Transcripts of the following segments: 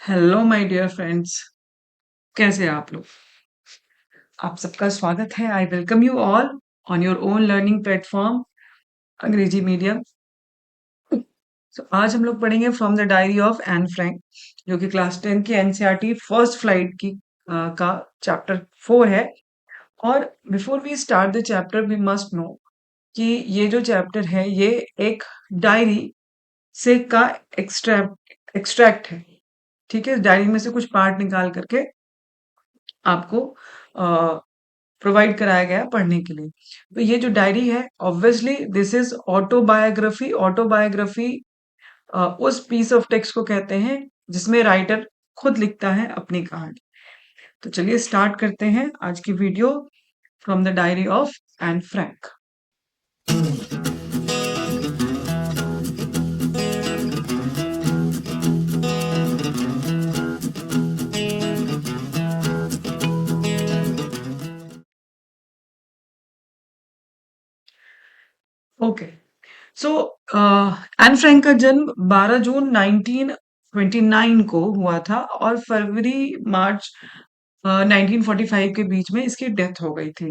Hello my dear friends. कैसे हैं आप लोग? आप सबका स्वागत है। I welcome you all on your own learning platform अंग्रेजी मीडियम। आज हम लोग पढ़ेंगे from the diary of Anne Frank, जो कि क्लास 10 की एनसीईआरटी फर्स्ट फ्लाइट की का चैप्टर 4 है। और before we start the chapter we must know कि ये जो चैप्टर है ये एक डायरी से का एक्सट्रैक्ट है। ठीक है, डायरी में से कुछ पार्ट निकाल करके आपको प्रोवाइड कराया गया है पढ़ने के लिए। तो ये जो डायरी है, obviously this is autobiography. Autobiography उस पीस ऑफ टेक्स्ट को कहते हैं जिसमें राइटर खुद लिखता है अपनी कहानी। तो चलिए स्टार्ट करते हैं आज की video from the diary of Anne Frank. Okay, so Anne Frank का जन्म 12 जून 1929 को हुआ था और फरवरी मार्च 1945 के बीच में इसकी डेथ हो गई थी।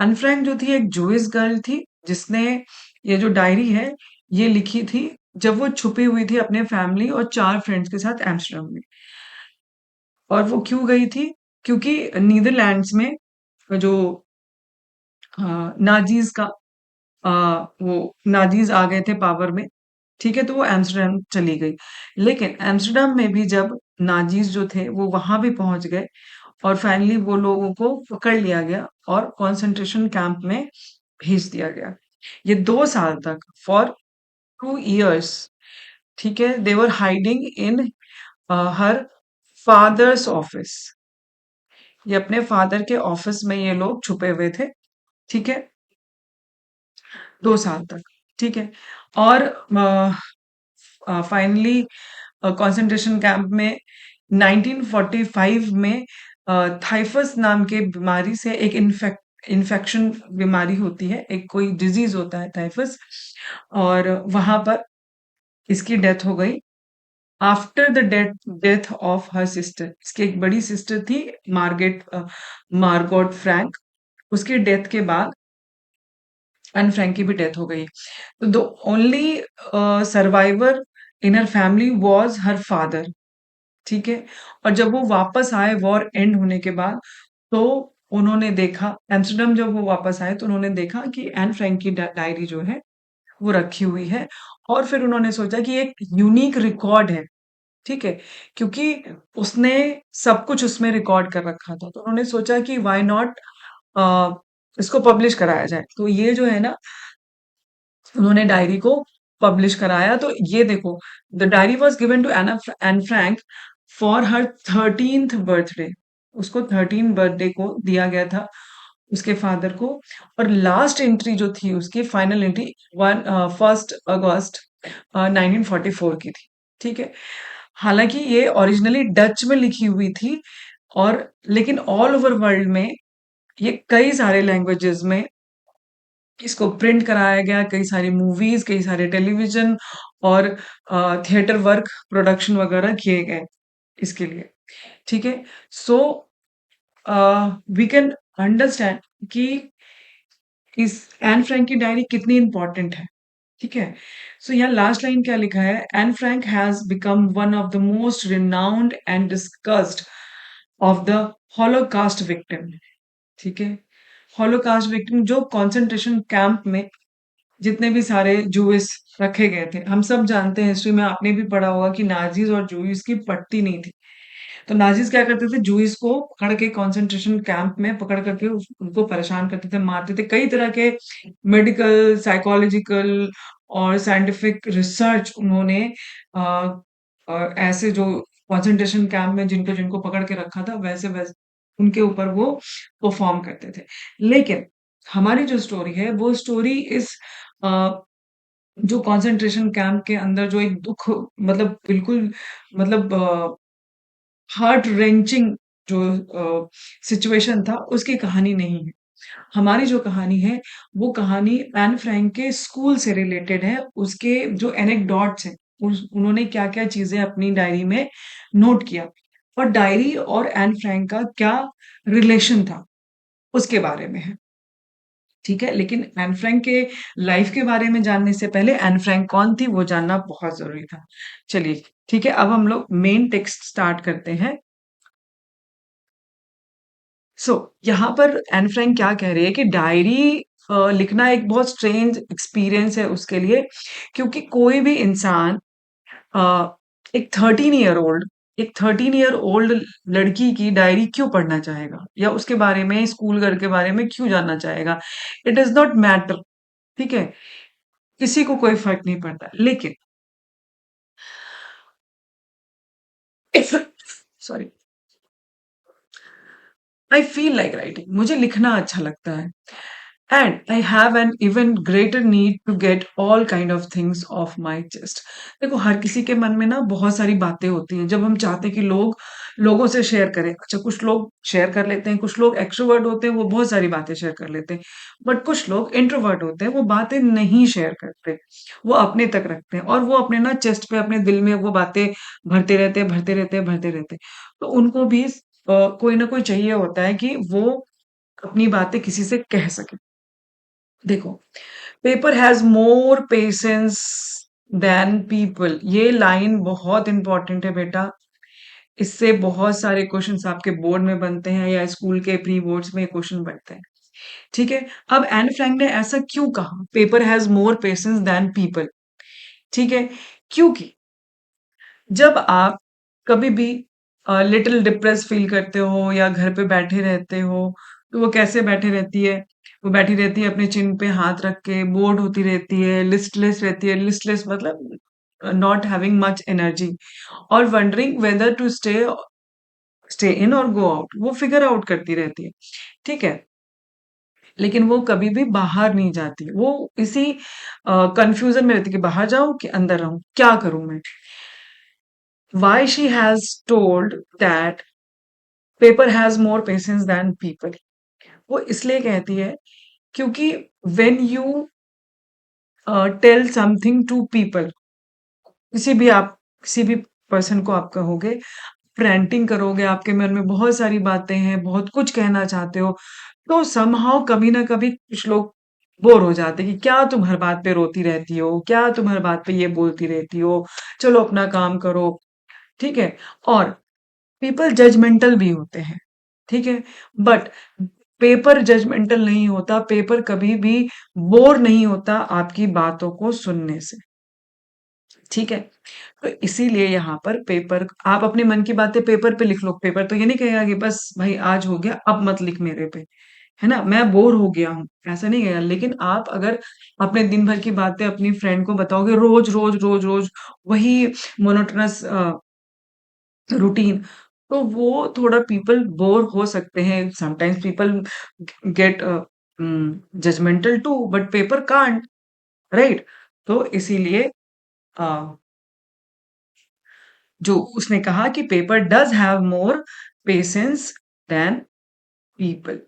एन फ्रैंक जो थी एक जूइश गर्ल थी जिसने ये जो डायरी है ये लिखी थी जब वो छुपी हुई थी अपने फैमिली और 4 फ्रेंड्स के साथ एम्स्टर्डम में। और वो क्यों गई थी? क्योंकि नीदरलैंड्स में जो नाजीज का अ, वो नाजीज आ गए थे पावर में। ठीक है, तो वो एम्स्टर्डम चली गई। लेकिन एम्स्टर्डम में भी जब नाजीज जो थे वो वहां भी पहुंच गए और फाइनली वो लोगों को पकड़ लिया गया और कंसंट्रेशन कैंप में भेज दिया गया। ये 2 साल तक फॉर 2 years, ठीक है, they were hiding in her father's office. ये अपने फादर के ऑफिस में ये लोग छुपे हुए थे। ठीक है, 2 साल तक। ठीक है, और फाइनली कंसंट्रेशन कैंप में 1945 में थाइफस नाम के बीमारी से एक इन्फेक्शन बीमारी होती है, एक कोई डिजीज होता है टाइफस। और वहां पर इसकी डेथ हो गई after the death death of her sister. इसकी एक बड़ी सिस्टर थी, मार्गोट फ्रैंक। उसकी डेथ के बाद एन फ्रैंक की भी डेथ हो गई। तो the only survivor in her family was her father. ठीक है, और जब वो वापस आए वॉर एंड होने के बाद, तो उन्होंने देखा, एम्स्टर्डम जब वो वापस आए तो उन्होंने देखा कि एन फ्रैंक की डायरी जो है वो रखी हुई है। और फिर उन्होंने सोचा कि एक यूनिक रिकॉर्ड है। ठीक है, क्योंकि उसने सब कुछ उसमें रिकॉर्ड कर रखा था, तो उन्होंने सोचा कि व्हाई नॉट इसको पब्लिश कराया जाए। तो ये जो है ना, उन्होंने डायरी को पब्लिश कराया। तो ये देखो, the diary was given to Anne Frank for her 13th birthday. उसको 13 बर्थडे को दिया गया था उसके फादर को। और लास्ट एंट्री जो थी उसकी फाइनल एंट्री 1 अगस्त 1944 की थी। ठीक है, हालांकि ये ओरिजिनली डच में लिखी हुई थी, और लेकिन ऑल ओवर वर्ल्ड में ये कई सारे लैंग्वेजेस में इसको प्रिंट कराया गया। कई सारी मूवीज, कई सारे टेलीविजन और थिएटर वर्क प्रोडक्शन वगैरह किए गए इसके लिए। ठीक है, सो वी कैन अंडरस्टैंड कि इस एन फ्रैंक की डायरी कितनी इंपॉर्टेंट है। ठीक है, सो यहाँ लास्ट लाइन क्या लिखा है? Anne Frank has become one of the most renowned and discussed of the holocaust victim. ठीक है, हॉलोकास्ट विक्टिम जो कंसंट्रेशन कैंप में जितने भी सारे जूइस रखे गए थे। हम सब जानते हैं, हिस्ट्री में आपने भी पढ़ा होगा कि नाजीज और जूइस की पटती नहीं थी। तो नाजीज क्या करते थे? जूइस को पकड़ के कंसंट्रेशन कैंप में पकड़ करके उनको परेशान करते थे, मारते थे। कई तरह के मेडिकल, साइकोलॉजिकल और साइंटिफिक रिसर्च उन्होंने अ, ऐसे जो कंसंट्रेशन कैंप में जिनको जिनको पकड़ के रखा था, वैसे वैसे उनके ऊपर वो परफॉर्म करते थे। लेकिन हमारी जो स्टोरी है वो स्टोरी इस जो कंसंट्रेशन कैंप के अंदर जो एक दुख, मतलब बिल्कुल, मतलब हार्ट रेंचिंग जो सिचुएशन था उसकी कहानी नहीं है। हमारी जो कहानी है वो कहानी एन फ्रैंक के स्कूल से रिलेटेड है, उसके जो एनेक्डोट्स हैं उन्होंने क्या क्या चीजें अपनी डायरी में नोट किया, और डायरी और एन फ्रैंक का क्या रिलेशन था उसके बारे में है। ठीक है, लेकिन एन फ्रैंक के लाइफ के बारे में जानने से पहले एन फ्रैंक कौन थी वो जानना बहुत जरूरी था। चलिए, ठीक है, अब हम लोग मेन टेक्स्ट स्टार्ट करते हैं। सो यहाँ पर एन फ्रैंक क्या कह रही है कि डायरी लिखना एक बहुत स्ट्रेंज एक्सपीरियंस है उसके लिए, क्योंकि कोई भी इंसान अ, एक 13 ईयर ओल्ड लड़की की डायरी क्यों पढ़ना चाहेगा, या उसके बारे में, स्कूल घर के बारे में क्यों जानना चाहेगा? It does not matter. ठीक है, किसी को कोई फर्क नहीं पड़ता, लेकिन sorry, I feel like writing, मुझे लिखना अच्छा लगता है, and I have an even greater need to get all kind of things off my chest. देखो, हर किसी के मन में ना बहुत सारी बातें होती हैं, जब हम चाहते हैं कि लोगों से शेयर करें। अच्छा, कुछ लोग शेयर कर लेते हैं, कुछ लोग एक्सट्रोवर्ट होते हैं, वो बहुत सारी बातें शेयर कर लेते हैं, बट कुछ लोग इंट्रोवर्ट होते हैं, वो बातें नहीं शेयर करते, वो अपने तक रखते हैं, और वो अपने ना चेस्ट पे, अपने दिल में वो बातें भरते रहते हैं, भरते रहते हैं, भरते रहते हैं। तो उनको भी कोई ना कोई चाहिए होता है कि वो अपनी बातें किसी से कह सके। देखो, paper has more patience than people, ये लाइन बहुत इंपॉर्टेंट है बेटा। इससे बहुत सारे क्वेश्चंस आपके बोर्ड में बनते हैं, या स्कूल के प्री बोर्ड्स में क्वेश्चन बनते हैं। ठीक है, अब एन फ्रैंक ने ऐसा क्यों कहा, paper has more patience than people? ठीक है, क्योंकि जब आप कभी भी लिटिल डिप्रेस फील करते हो या घर पे बैठे रहते हो, तो वो कैसे बैठे रहती है? वो बैठी रहती है अपने चिन पे हाथ रख के, बोर्ड होती रहती है, लिस्टलेस रहती है। लिस्टलेस मतलब नॉट हैविंग मच एनर्जी, और wondering whether to stay in और गो आउट, वो फिगर आउट करती रहती है। ठीक है, लेकिन वो कभी भी बाहर नहीं जाती, वो इसी कंफ्यूजन में रहती है कि बाहर जाऊं कि अंदर रहूं, क्या करूं मैं? Why she has told that paper has more patience than people? वो इसलिए कहती है क्योंकि when you tell something to people, किसी भी पर्सन को आप कहोगे, रेंटिंग करोगे, आपके मन में बहुत सारी बातें हैं, बहुत कुछ कहना चाहते हो, तो समहाउ कभी ना कभी कुछ लोग बोर हो जाते हैं कि क्या तुम हर बात पे रोती रहती हो, क्या तुम हर बात पे ये बोलती रहती हो, चलो अपना काम करो। ठीक है, और पीपल जजमेंटल भी होते हैं। ठीक है, बट पेपर जजमेंटल नहीं होता, पेपर कभी भी बोर नहीं होता आपकी बातों को सुनने से। ठीक है, तो इसीलिए यहाँ पर पेपर, आप अपने मन की बातें पेपर पे लिख लो, पेपर तो ये नहीं कहेगा कि बस भाई आज हो गया, अब मत लिख मेरे पे, है ना, मैं बोर हो गया हूँ, ऐसा नहीं कहेगा। लेकिन आप अगर अपने दिन भर की बातें अपनी फ्रेंड को बताओगे, रोज रोज रोज रोज वही मोनोटोनस रूटीन, तो वो थोड़ा पीपल बोर हो सकते हैं। Sometimes people get judgemental too, but paper can't, right? तो इसीलिए अ, जो उसने कहा कि paper does have more patience than people.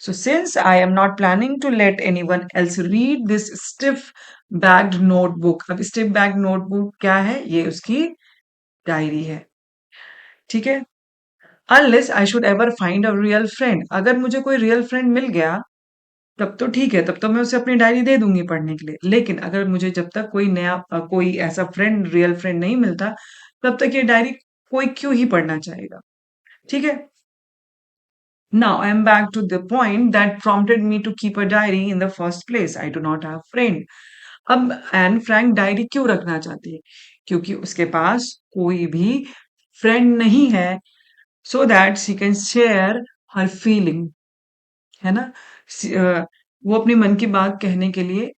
So since I am not planning to let anyone else read this stiff backed notebook, अब stiff backed notebook क्या है? ये उसकी डायरी है। ठीक है, unless I should ever find a real friend, अगर मुझे कोई रियल फ्रेंड मिल गया तब तो ठीक है, तब तो मैं उसे अपनी डायरी दे दूंगी पढ़ने के लिए। लेकिन अगर मुझे जब तक कोई नया कोई ऐसा फ्रेंड, रियल फ्रेंड नहीं मिलता, तब तक ये डायरी कोई क्यों ही पढ़ना चाहेगा? ठीक है, now I am back to the point that prompted me to keep a diary in the first place, I do not have friend. अब एन फ्रैंक डायरी क्यों रखना चाहती है? क्योंकि उसके पास कोई भी फ्रेंड नहीं है, so that she can share her feeling, है ना? वो अपने मन की बात कहने के लिए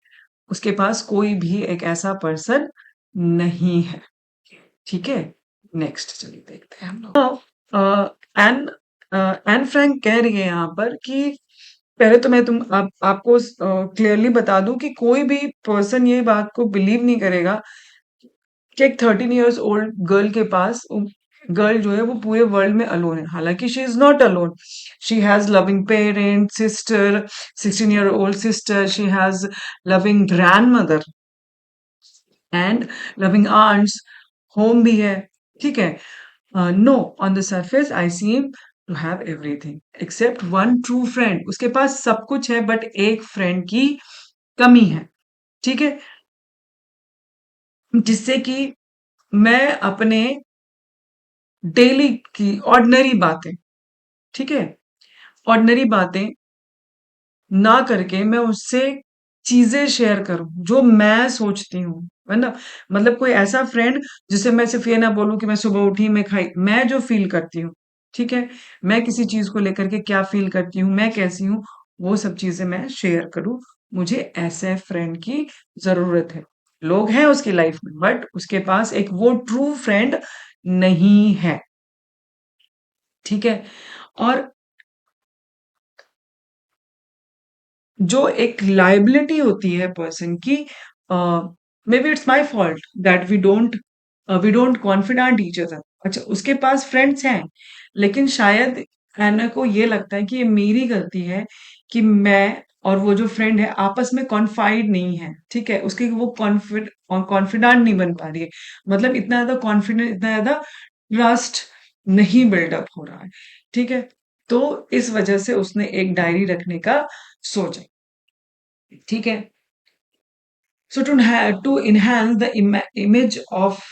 उसके पास कोई भी एक ऐसा पर्सन नहीं है। ठीक है, नेक्स्ट चलिए देखते हैं हम लोग। एन एन फ्रैंक कह रही है यहाँ पर कि पहले तो मैं आपको क्लियरली बता दूं कि कोई भी पर्सन ये बात को बिलीव नहीं करेगा कि एक 13 ईयर्स ओल्ड गर्ल के पास, गर्ल जो है वो पूरे वर्ल्ड में अलोन है। हालांकि she is not alone, she has loving parents, sister, 16 year old sister, she has loving grand mother, and loving aunts, home भी है, ठीक है। No, on the surface I seem to have everything except one true friend. उसके पास सब कुछ है but एक फ्रेंड की कमी है, ठीक है, जिससे कि मैं अपने डेली की ऑर्डिनरी बातें, ठीक है, ऑर्डिनरी बातें ना करके मैं उससे चीजें शेयर करूं जो मैं सोचती हूँ, है ना। मतलब कोई ऐसा फ्रेंड जिसे मैं सिर्फ ये ना बोलूं कि मैं सुबह उठी मैं खाई, मैं जो फील करती हूँ, ठीक है, मैं किसी चीज को लेकर के क्या फील करती हूँ, मैं कैसी हूँ, वो सब चीजें मैं शेयर करूं। मुझे ऐसे फ्रेंड की जरूरत है। लोग हैं उसकी लाइफ में बट उसके पास एक वो ट्रू फ्रेंड नहीं है, ठीक है। और जो एक लाइबिलिटी होती है पर्सन की, maybe it's my fault that we don't confident each other. अच्छा, उसके पास फ्रेंड्स हैं लेकिन शायद एना को ये लगता है कि ये मेरी गलती है कि मैं और वो जो फ्रेंड है आपस में कॉन्फाइड नहीं है, ठीक है, उसकी वो कॉन्फिडेंट नहीं बन पा रही है। मतलब इतना ज्यादा कॉन्फिडेंट, इतना ज्यादा ट्रस्ट नहीं बिल्डअप हो रहा है, ठीक है। तो इस वजह से उसने एक डायरी रखने का सोचा, ठीक है। So to enhance the image of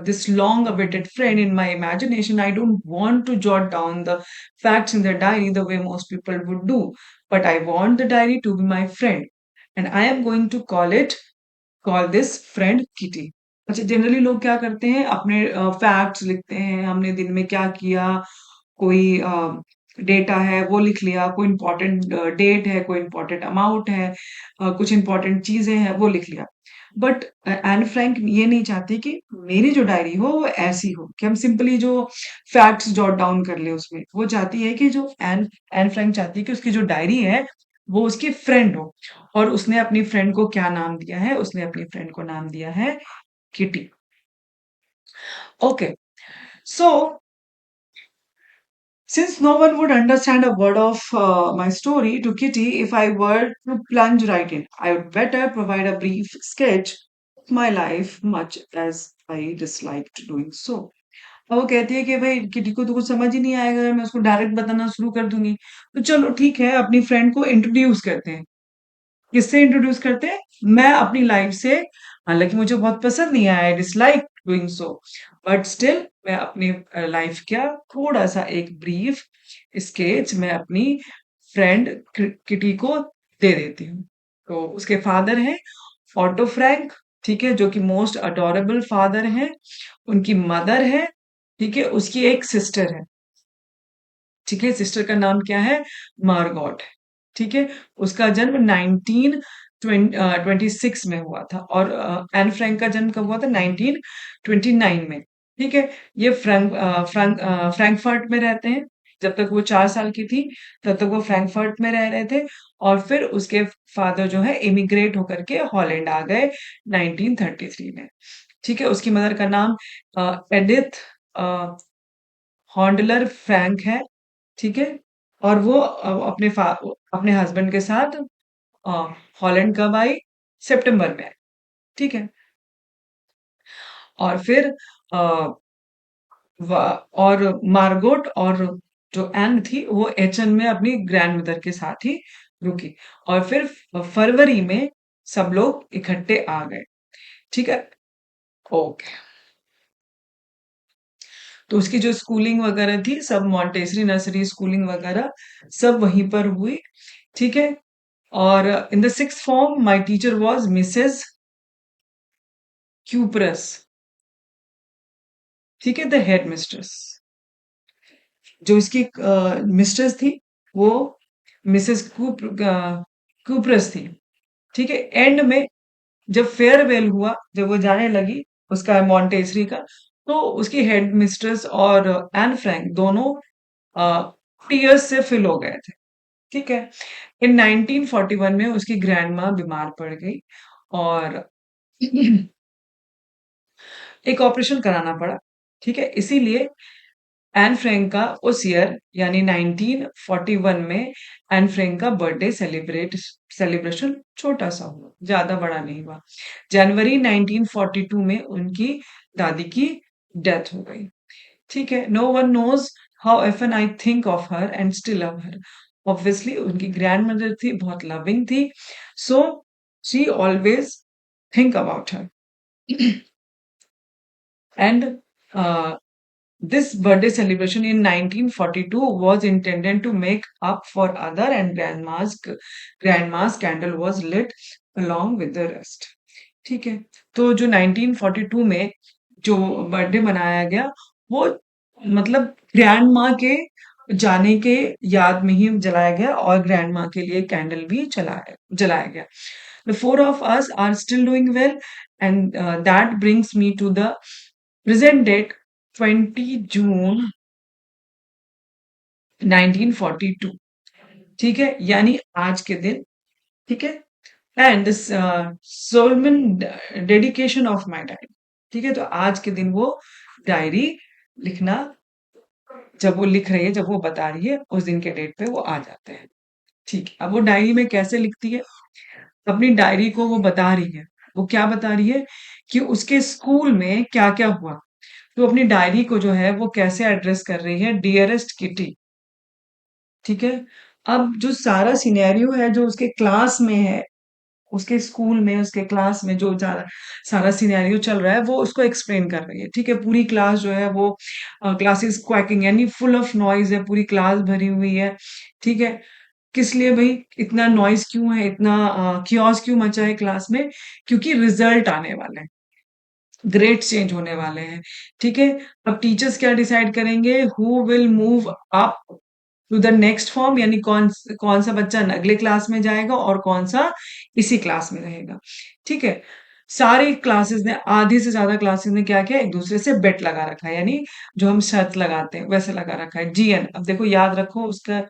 this long-awaited friend in my imagination, I don't want to jot down the facts in the diary the way most people would do, but I want the diary to be my friend, and I am going to call this friend Kitty. अच्छा, generally लोग क्या करते हैं, अपने facts लिखते हैं, हमने दिन में क्या किया, कोई डेटा है वो लिख लिया, कोई इंपॉर्टेंट डेट है, कोई इंपॉर्टेंट अमाउंट है, कुछ इंपॉर्टेंट चीजें हैं वो लिख लिया। बट एन फ्रैंक ये नहीं चाहती कि मेरी जो डायरी हो वो ऐसी हो कि हम सिंपली जो फैक्ट्स जॉट डाउन कर ले उसमें। वो चाहती है कि जो एन एन फ्रैंक चाहती है कि उसकी जो डायरी है वो उसकी फ्रेंड हो। और उसने अपनी फ्रेंड को क्या नाम दिया है, उसने अपनी फ्रेंड को नाम दिया है kitty. Okay, so since no one would understand a word of my story to Kitty if I were to plunge right in, I would better provide a brief sketch of my life, much as I disliked doing so. अब वो कहती है कि भाई kitty को तो कुछ समझ ही नहीं आएगा अगर मैं उसको डायरेक्ट बताना शुरू कर दूंगी। तो चलो ठीक है, अपनी फ्रेंड को इंट्रोड्यूस करते हैं। किससे इंट्रोड्यूस करते हैं? मैं अपनी लाइफ से, हालांकि मुझे बहुत पसंद नहीं आया, I dislike doing so, but still मैं अपनी लाइफ का थोड़ा सा एक ब्रीफ स्केच मैं अपनी फ्रेंड किटी को दे देती हूँ। तो उसके फादर हैं ऑटो फ्रैंक, ठीक है, जो कि मोस्ट अडोरेबल फादर हैं। उनकी मदर है, ठीक है, उसकी एक सिस्टर है, ठीक है, सिस्टर का नाम क्या है? मार्गॉट, ठीक है। उसका जन्म 1926 में हुआ था और एन फ्रैंक का जन्म कब हुआ था? 1929 में, ठीक है। ये फ्रैंकफर्ट में रहते हैं। जब तक वो 4 साल की थी तब तक वो फ्रैंकफर्ट में रह रहे थे और फिर उसके फादर जो है इमिग्रेट होकर के हॉलैंड आ गए 1933 में, ठीक है। उसकी मदर का नाम एडिथ हॉन्डलर फ्रैंक है, ठीक है। और वो अपने हस्बैंड के साथ अ, हॉलैंड कब आई? सितंबर में आई, ठीक है। और फिर अ, और मार्गोट और जो एन थी वो एचएन में अपनी ग्रैंडमदर के साथ ही रुकी और फिर फरवरी में सब लोग इकट्ठे आ गए, ठीक है। ओके, तो उसकी जो स्कूलिंग वगैरह थी सब मॉन्टेसरी नर्सरी स्कूलिंग वगैरह सब वहीं पर हुई, ठीक है। और in the six form my teacher was Mrs cuprous, ठीक है, द हेड मिस्ट्रेस। जो इसकी मिस्ट्रेस थी वो मिसेस क्यूप्रस थी, ठीक है। एंड में जब फेयरवेल हुआ, जब वो जाने लगी उसका मॉन्टेसरी का, तो उसकी हेड मिस्ट्रेस और एन फ्रैंक दोनों टीयर्स से फिल हो गए थे, ठीक है। इन 1941 में उसकी ग्रैंड माँ बीमार पड़ गई और एक ऑपरेशन कराना पड़ा, ठीक है। इसीलिए एन फ्रैंक का उस ईयर यानी 1941 में एन फ्रैंक का बर्थडे सेलिब्रेशन छोटा सा हुआ, ज्यादा बड़ा नहीं हुआ। जनवरी 1942 में उनकी दादी की डेथ हो गई। ठीक है, no one knows how often I think of her and still love her. Obviously उनकी ग्रैंड मदर थी, बहुत लविंग थी, so she always think about her. And this birthday celebration in 1942 was intended to make up for other, and grandma's candle was lit along with the rest. ठीक है, तो जो 1942 में जो बर्थडे मनाया गया वो मतलब ग्रैंड माँ के जाने के याद में ही जलाया गया और ग्रैंड माँ के लिए कैंडल भी जलाया गया। The four of us are still doing well, and that brings me to the present date, 20 June 1942। ठीक है, यानी आज के दिन। ठीक है, and this Solomon dedication of my diary. ठीक है, तो आज के दिन वो डायरी लिखना, जब वो लिख रही है, जब वो बता रही है, उस दिन के डेट पे वो आ जाते हैं। ठीक है, अब वो डायरी में कैसे लिखती है? अपनी डायरी को वो बता रही है। वो क्या बता रही है कि उसके स्कूल में क्या-क्या हुआ। तो अपनी डायरी को जो है वो कैसे एड्रेस कर रही है, डियरेस्ट किटी। ठीक है? अब जो सारा सिनेरियो है जो उसके क्लास में है, उसके स्कूल में, उसके क्लास में जो सारा सिनेरियो चल रहा है वो उसको एक्सप्लेन कर रही है। ठीक है? पूरी क्लास जो है वो क्लास इज़ क्वैकिंग यानी फुल ऑफ नॉइज़ है, पूरी क्लास भरी हुई है। ठीक है? किस लिए भई इतना नॉइज़ क्यों है, इतना किओस क्यों मचा है क्लास में? क्योंकि रिजल्ट आने वाले हैं, ग्रेड्स चेंज होने वाले हैं। ठीक है? अब टीचर्स क्या डिसाइड करेंगे, who will move up to the next form, यानी कौन सा बच्चा अगले क्लास में जाएगा और कौन सा इसी क्लास में रहेगा। ठीक है? सारी क्लासेस ने, आधी से ज्यादा क्लासेस ने क्या किया, एक दूसरे से बेट लगा रखा है, यानी जो हम शर्त लगाते हैं वैसे लगा रखा है। जीएन, अब देखो याद रखो उसका,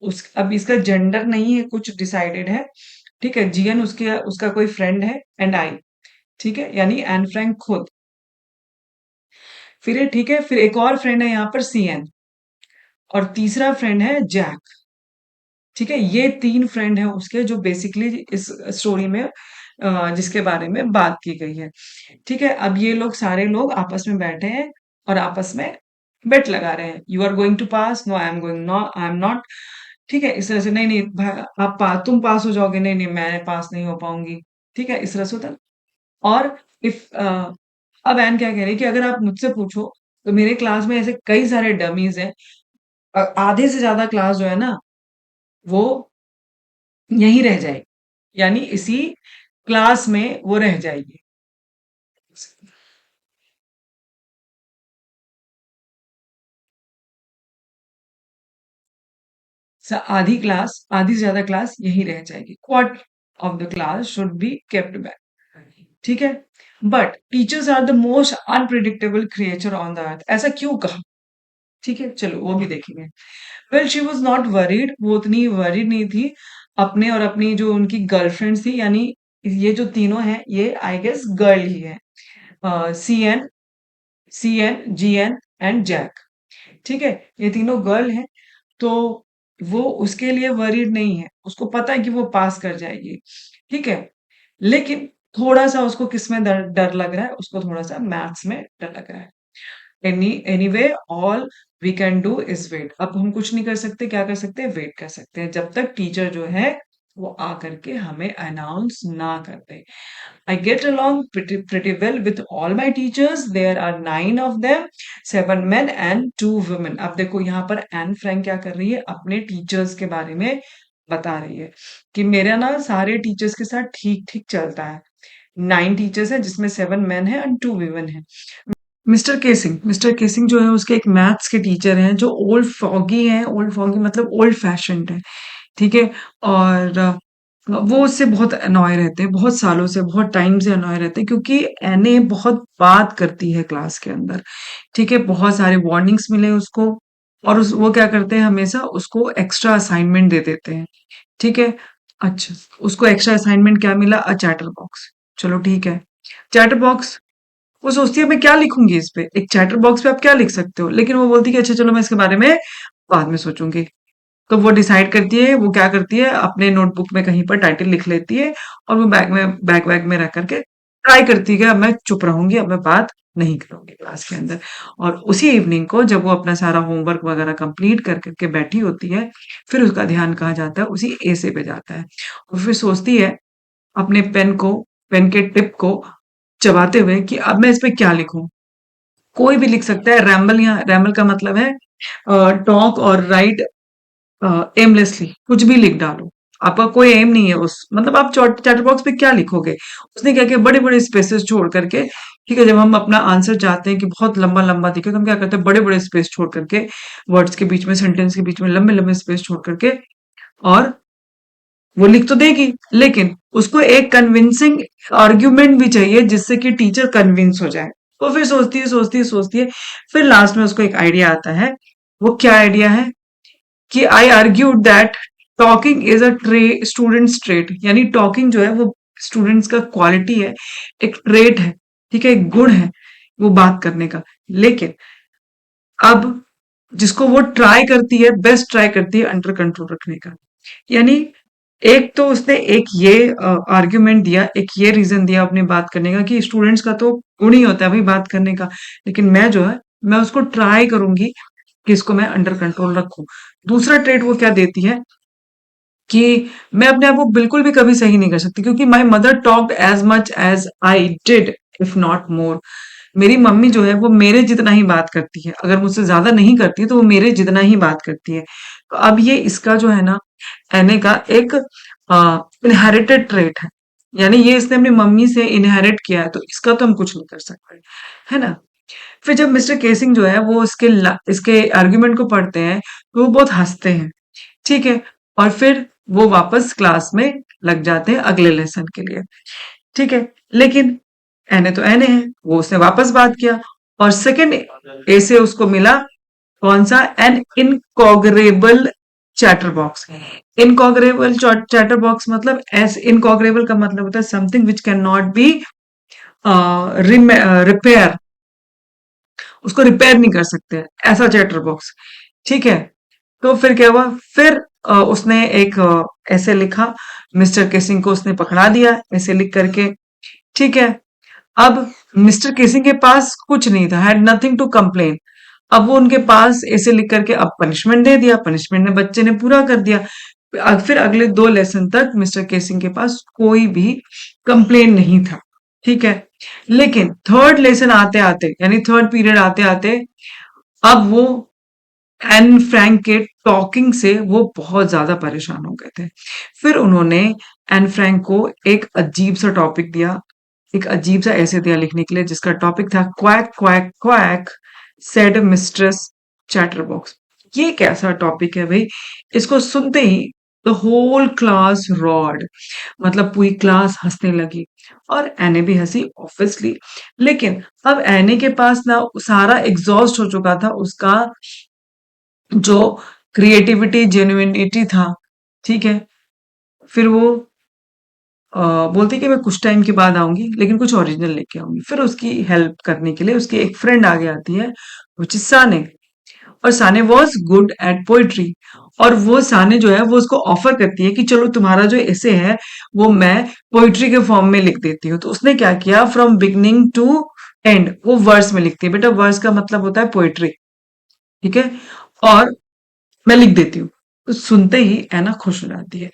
उस अब इसका जेंडर नहीं है कुछ डिसाइडेड है। ठीक है, जीएन उसके उसका कोई फ्रेंड है, एंड आई। ठीक है, यानी एन फ्रैंक खुद। फिर ठीक है, फिर एक और फ्रेंड है यहाँ पर, सीएन, और तीसरा फ्रेंड है जैक। ठीक है, ये तीन फ्रेंड हैं उसके जो बेसिकली इस स्टोरी में जिसके बारे में बात की गई है। ठीक है, अब ये लोग सारे लोग आपस में बैठे हैं और आपस में बेट लगा रहे हैं, you are going to pass, no I am going, no I am not. ठीक है, इस तरह से, नहीं नहीं तुम पास हो जाओगे, नहीं नहीं मैं पास नहीं हो पाऊंगी। ठीक है, इस तरह से होता है। और इफ अब एन क्या कह रही है कि अगर आप मुझसे पूछो तो मेरे क्लास में ऐसे कई सारे डमीज हैं, आधे से ज्यादा क्लास जो है ना वो यहीं रह जाएगी, यानी इसी क्लास में वो रह जाएगी। आधी क्लास, आधी से ज्यादा क्लास यहीं रह जाएगी। Quarter of the class should be kept back. ठीक है, but teachers are the most unpredictable creature on the earth. ऐसा क्यों कहा? ठीक है, चलो वो भी देखेंगे। Well she was not worried, वो उतनी वरीड नहीं थी अपने और अपनी जो उनकी गर्लफ्रेंड थी, यानी ये जो तीनों हैं ये आई गेस गर्ल ही है, सीएन, जीएन एंड जैक। ठीक है, ये तीनों गर्ल हैं, तो वो उसके लिए वरीड नहीं है, उसको पता है कि वो पास कर जाएगी। ठीक है, लेकिन थोड़ा सा उसको किसमें डर डर लग रहा है, उसको थोड़ा सा मैथ्स में डर लग रहा है। Anyway all we can do is wait. अब हम कुछ नहीं कर सकते, क्या कर सकते हैं, वेट कर सकते हैं जब तक टीचर जो है वो आकर के हमें अनाउंस ना कर दे। I get along pretty well with all my teachers. There are 9 of them, 7 men and 2 women. अब देखो यहाँ पर एन फ्रैंक क्या कर रही है, अपने टीचर्स के बारे में बता रही है कि मेरा ना सारे टीचर्स के साथ ठीक ठीक चलता है। 9 टीचर्स हैं जिसमें 7 मेन हैं एंड 2 वीमेन हैं। मिस्टर केसिंग जो है उसके एक मैथ्स के टीचर हैं जो ओल्ड फॉगी हैं, ओल्ड फॉगी मतलब ओल्ड फैशन्ड है। ठीक है, और वो उससे बहुत अनॉय रहते हैं, बहुत सालों से, बहुत टाइम से अनॉय रहते हैं, क्योंकि एने बहुत बात करती है क्लास के अंदर। ठीक है, बहुत सारे वार्निंग्स मिले उसको, और वो क्या करते हैं, हमेशा उसको एक्स्ट्रा असाइनमेंट दे देते हैं। ठीक है, अच्छा, उसको एक्स्ट्रा असाइनमेंट क्या मिला, अ चैटर बॉक्स। चलो ठीक है, चैटर बॉक्स वो सोचती है मैं क्या लिखूंगी इस पे, एक चैटर बॉक्स पे आप क्या लिख सकते हो, लेकिन वो बोलती है कि अच्छा चलो मैं इसके बारे में बाद में सोचूंगी। तो वो डिसाइड करती है, वो क्या करती है, अपने नोटबुक में कहीं पर टाइटल लिख लेती है और वो बैग में रख करके ट्राई करती है कि अब मैं चुप रहूंगी, अब मैं बात नहीं करूंगी क्लास के अंदर। और उसी इवनिंग को जब वो अपना सारा होमवर्क वगैरह कंप्लीट कर करके बैठी होती है, फिर उसका ध्यान कहाँ जाता है, उसी एसे पे जाता है। और फिर सोचती है अपने पेन के टिप को चबाते हुए कि अब मैं इस पे क्या लिखूं। कोई भी लिख सकता है, रैम्बल, या रैम्बल का मतलब है टॉक और राइट एमलेसली, कुछ भी लिख डालो। आपका कोई एम नहीं है, उस मतलब आप चैटर बॉक्स पे क्या लिखोगे। उसने क्या किया, बड़े बड़े स्पेसेस छोड़ करके, ठीक है, जब हम अपना आंसर चाहते हैं कि बहुत लंबा लंबा दिखे तो हम क्या करते हैं, बड़े बड़े स्पेस छोड़ करके, वर्ड्स के बीच में, सेंटेंस के बीच में लंबे लंबे स्पेस छोड़ करके, और वो लिख तो देगी, लेकिन उसको एक कन्विंसिंग आर्ग्यूमेंट भी चाहिए जिससे कि टीचर कन्विंस हो जाए। वो फिर सोचती है, फिर लास्ट में उसको एक आइडिया आता है। वो क्या आइडिया है कि I argued that talking is a students trait, यानी टॉकिंग जो है वो स्टूडेंट्स का क्वालिटी है, एक ट्रेट है, ठीक है, एक गुण है वो बात करने का। लेकिन अब जिसको वो ट्राई करती है, बेस्ट ट्राई करती है अंडर कंट्रोल रखने का। यानी एक तो उसने एक ये आर्ग्यूमेंट दिया, एक ये रीजन दिया अपनी बात करने का कि स्टूडेंट्स का तो गुण ही होता है भाई बात करने का, लेकिन मैं जो है, मैं उसको ट्राई करूंगी कि इसको मैं अंडर कंट्रोल रखूं। दूसरा ट्रेड वो क्या देती है कि मैं अपने आप को बिल्कुल भी कभी सही नहीं कर सकती, क्योंकि my mother talked as much as I did, if not more. मेरी मम्मी जो है वो मेरे जितना ही बात करती है, अगर मुझसे ज्यादा नहीं करती है तो वो मेरे जितना ही बात करती है। तो अब ये इसका जो है ना, एने का एक इनहेरिटेड ट्रेट है, यानी ये इसने अपनी मम्मी से इनहेरिट किया है, तो इसका तो हम कुछ नहीं कर सकते, है ना। फिर जब मिस्टर केसिंग जो है वो इसके आर्ग्यूमेंट को पढ़ते हैं तो वो बहुत हंसते हैं, ठीक है, और फिर वो वापस क्लास में लग जाते हैं अगले लेसन के लिए, ठीक है। लेकिन एने तो एने है, वो उसने वापस बात किया, और सेकंड ए से उसको मिला कौन सा, an incorrigible chatter box. Incorrigible chatter box मतलब, एस इनकॉग्रेबल का मतलब होता है something which can not be repair, उसको रिपेयर नहीं कर सकते, ऐसा चैटर बॉक्स, ठीक है। तो फिर क्या हुआ, फिर उसने एक ऐसे लिखा, मिस्टर केसिंग को उसने पकड़ा दिया ऐसे लिख करके, ठीक है। अब मिस्टर केसिंग के पास कुछ नहीं था, हैड नथिंग टू कंप्लेन। अब वो उनके पास ऐसे लिख करके अब पनिशमेंट दे दिया, पनिशमेंट ने बच्चे ने पूरा कर दिया। फिर अगले 2 लेसन तक मिस्टर केसिंग के पास कोई भी कंप्लेन नहीं था, ठीक है। लेकिन थर्ड लेसन आते आते, यानी थर्ड पीरियड आते आते, अब वो एन फ्रैंक के टॉकिंग से वो बहुत ज्यादा परेशान हो गए थे। फिर उन्होंने एन फ्रैंक को एक अजीब सा टॉपिक दिया, एक अजीब सा ऐसे दिया लिखने के लिए, जिसका टॉपिक था quack quack quack said mistress chatterbox. ये कैसा टॉपिक है भाई, इसको सुनते ही द होल क्लास रॉड, मतलब पूरी क्लास हंसने लगी, और एने भी हंसी ऑब्वियसली। लेकिन अब एने के पास ना सारा एग्जॉस्ट हो चुका था उसका जो क्रिएटिविटी जेन्युइनिटी था, ठीक है। फिर वो बोलती कि मैं कुछ टाइम के बाद आऊंगी लेकिन कुछ ओरिजिनल लेके आऊंगी। फिर उसकी हेल्प करने के लिए उसकी एक फ्रेंड आगे आती है, विच इज साने। और साने वॉज गुड एट पोइट्री, और वो साने जो है वो उसको ऑफर करती है कि चलो तुम्हारा जो ऐसे है वो मैं पोइट्री के फॉर्म में लिख देती हूँ। तो उसने क्या किया, फ्रॉम बिगनिंग टू एंड वो वर्स में लिखती है, बेटा वर्स का मतलब होता है पोइट्री, ठीक है, और मैं लिख देती हूँ। तो सुनते ही एना खुश हो जाती है।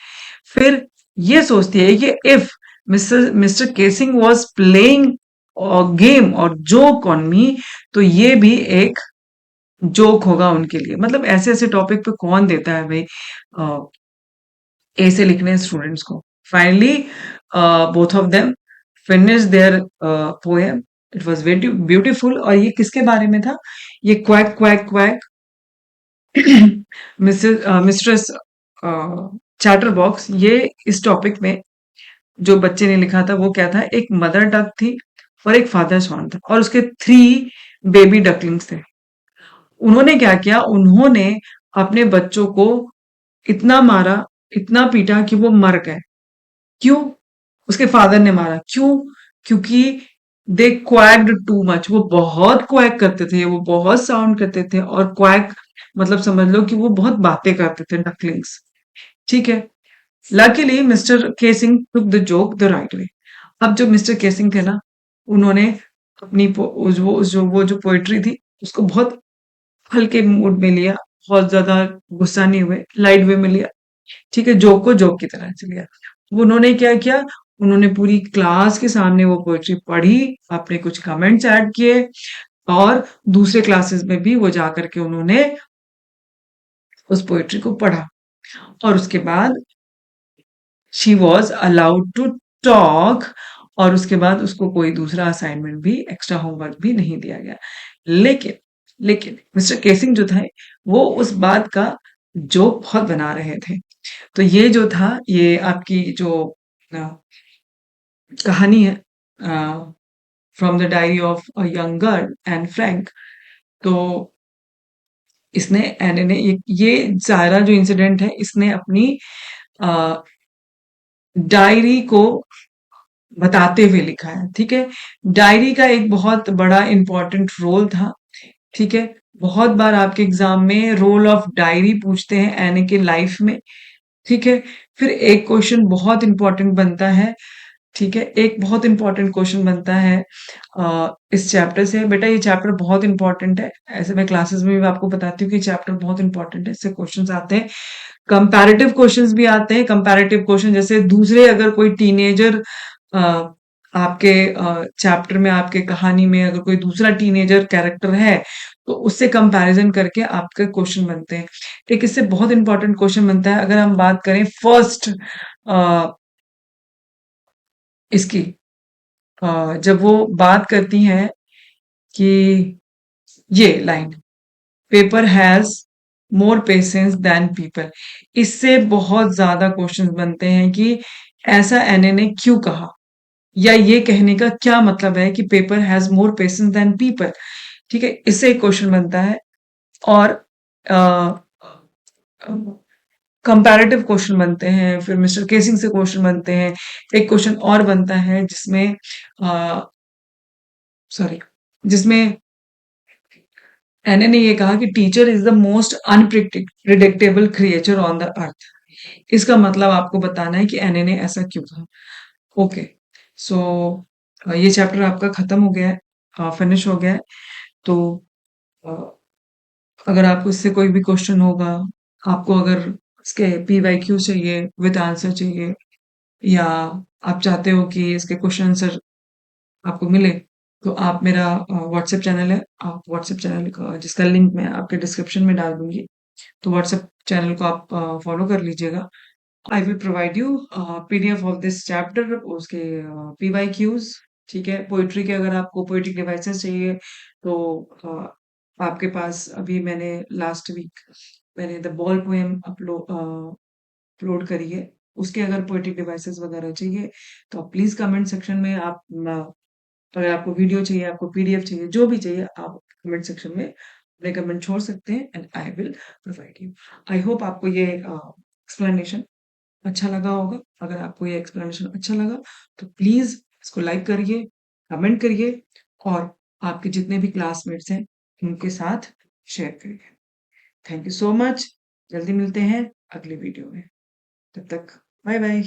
फिर ये सोचती है कि if mister casing was playing game और जोक ऑन मी, तो ये भी एक जोक होगा उनके लिए। मतलब ऐसे ऐसे टॉपिक पे कौन देता है भाई ऐसे लिखने स्टूडेंट्स को। Finally both of them finish their poem, it was very beautiful. और ये किसके बारे में था, ये quack quack quack mistress chatterbox, ये इस टॉपिक में जो बच्चे ने लिखा था वो क्या था, एक मदर डक थी और एक फादर स्वान था, और उसके 3 बेबी डकलिंग्स थे। उन्होंने क्या किया, उन्होंने अपने बच्चों को इतना मारा, इतना पीटा कि वो मर गए। क्यों, उसके फादर ने मारा, क्यों, क्योंकि दे क्वैक्ड टू मच, वो बहुत क्वैक करते थे, वो बहुत साउंड करते थे, और क्वैक मतलब समझ लो कि वो बहुत बातें करते थे, डकलिंग्स। ठीक है। Luckily mister casing took the joke the right way. अब जो मिस्टर केसिंग थे ना, उन्होंने अपनी वो जो पोएट्री थी उसको बहुत हल्के मूड में लिया, बहुत ज्यादा गुस्सा नहीं हुए, लाइट वे में लिया। ठीक है, जोक को जोक की तरह से लिया। उन्होंने क्या किया, उन्होंने पूरी क्लास के सामने वो पोएट्री पढ़ी, अपने कुछ कमेंट्स ऐड किए, और दूसरे क्लासेस में भी वो जाकर के उन्होंने उस पोएट्री को पढ़ा। और उसके बाद she was allowed to talk, और उसके बाद उसको कोई दूसरा असाइनमेंट भी, एक्स्ट्रा होमवर्क भी नहीं दिया गया। लेकिन लेकिन मिस्टर केसिंग जो था, वो उस बात का जोक बहुत बना रहे थे। तो ये जो था, ये आपकी जो अ, कहानी है, from the diary of a young girl and Frank. तो इसने एने ने ये सारा जो इंसिडेंट है, इसने अपनी डायरी को बताते हुए लिखा है। ठीक है। डायरी का एक बहुत बड़ा इंपॉर्टेंट रोल था। ठीक है। बहुत बार आपके एग्जाम में रोल ऑफ डायरी पूछते हैं एने के लाइफ में। ठीक है। फिर एक क्वेश्चन बहुत इंपॉर्टेंट बनता है। ठीक है, एक बहुत इंपॉर्टेंट क्वेश्चन बनता है इस चैप्टर से। बेटा ये चैप्टर बहुत इंपॉर्टेंट है, ऐसे मैं क्लासेस में भी आपको बताती हूँ कि चैप्टर बहुत इंपॉर्टेंट है, इससे क्वेश्चंस आते हैं। कंपैरेटिव क्वेश्चंस भी आते हैं। कंपैरेटिव क्वेश्चन जैसे दूसरे, अगर कोई टीनेजर आपके चैप्टर में, आपके कहानी में अगर कोई दूसरा टीनेजर कैरेक्टर है, तो उससे कंपैरिजन करके आपके क्वेश्चन बनते हैं। एक इससे बहुत इंपॉर्टेंट क्वेश्चन बनता है, अगर हम बात करें फर्स्ट इसकी, जब वो बात करती हैं कि ये line, paper has more patience than people, इससे बहुत ज्यादा क्वेश्चंस बनते हैं कि ऐसा एनए ने क्यों कहा, या ये कहने का क्या मतलब है कि paper has more patience than people. ठीक है, इससे एक क्वेश्चन बनता है। और कंपैरेटिव क्वेश्चन बनते हैं, फिर मिस्टर केसिंग से क्वेश्चन बनते हैं। एक क्वेश्चन और बनता है जिसमें सॉरी, जिसमें एने ने ये कहा कि teacher is the most unpredictable creature on the अर्थ। इसका मतलब आपको बताना है कि एने ने ऐसा क्यों कहा। ओके। सो ये चैप्टर आपका खत्म हो गया है, फिनिश हो गया है। तो अ, अगर आपको इससे कोई भी क्वेश्चन होगा, आपको अगर इसके पीवाईक्यू चाहिए, विद आंसर चाहिए, या आप चाहते हो कि इसके क्वेश्चन आंसर आपको मिले, तो आप मेरा व्हाट्सएप चैनल है, आप व्हाट्सएप चैनल का जिसका लिंक मैं आपके डिस्क्रिप्शन में डाल दूंगी, तो व्हाट्सएप चैनल को आप फॉलो कर लीजिएगा। I will provide you PDF of this chapter, उसके पीवाईक्यूज। ठीक है, पोइट्री के अगर आपको पोइट्रिक डिवाइसेस चाहिए, तो आपके पास अभी मैंने लास्ट वीक मैंने द बॉल पोएम अपलोड करी है, उसके अगर पोइट्रिक डिवाइसेस वगैरह चाहिए, तो आप प्लीज कमेंट सेक्शन में आप अगर आपको वीडियो चाहिए, आपको पीडीएफ चाहिए, जो भी चाहिए, आप कमेंट सेक्शन में अपने कमेंट छोड़ सकते हैं, and I will provide you. I hope आपको ये एक्सप्लेनेशन अच्छा लगा होगा। अगर आपको ये एक्सप्लेनेशन अच्छा लगा, तो प्लीज इसको लाइक करिए, कमेंट करिए, और आपके जितने भी क्लासमेट्स हैं उनके साथ शेयर करिए। Thank you so much. जल्दी मिलते हैं अगले वीडियो में। तब तक बाय बाय।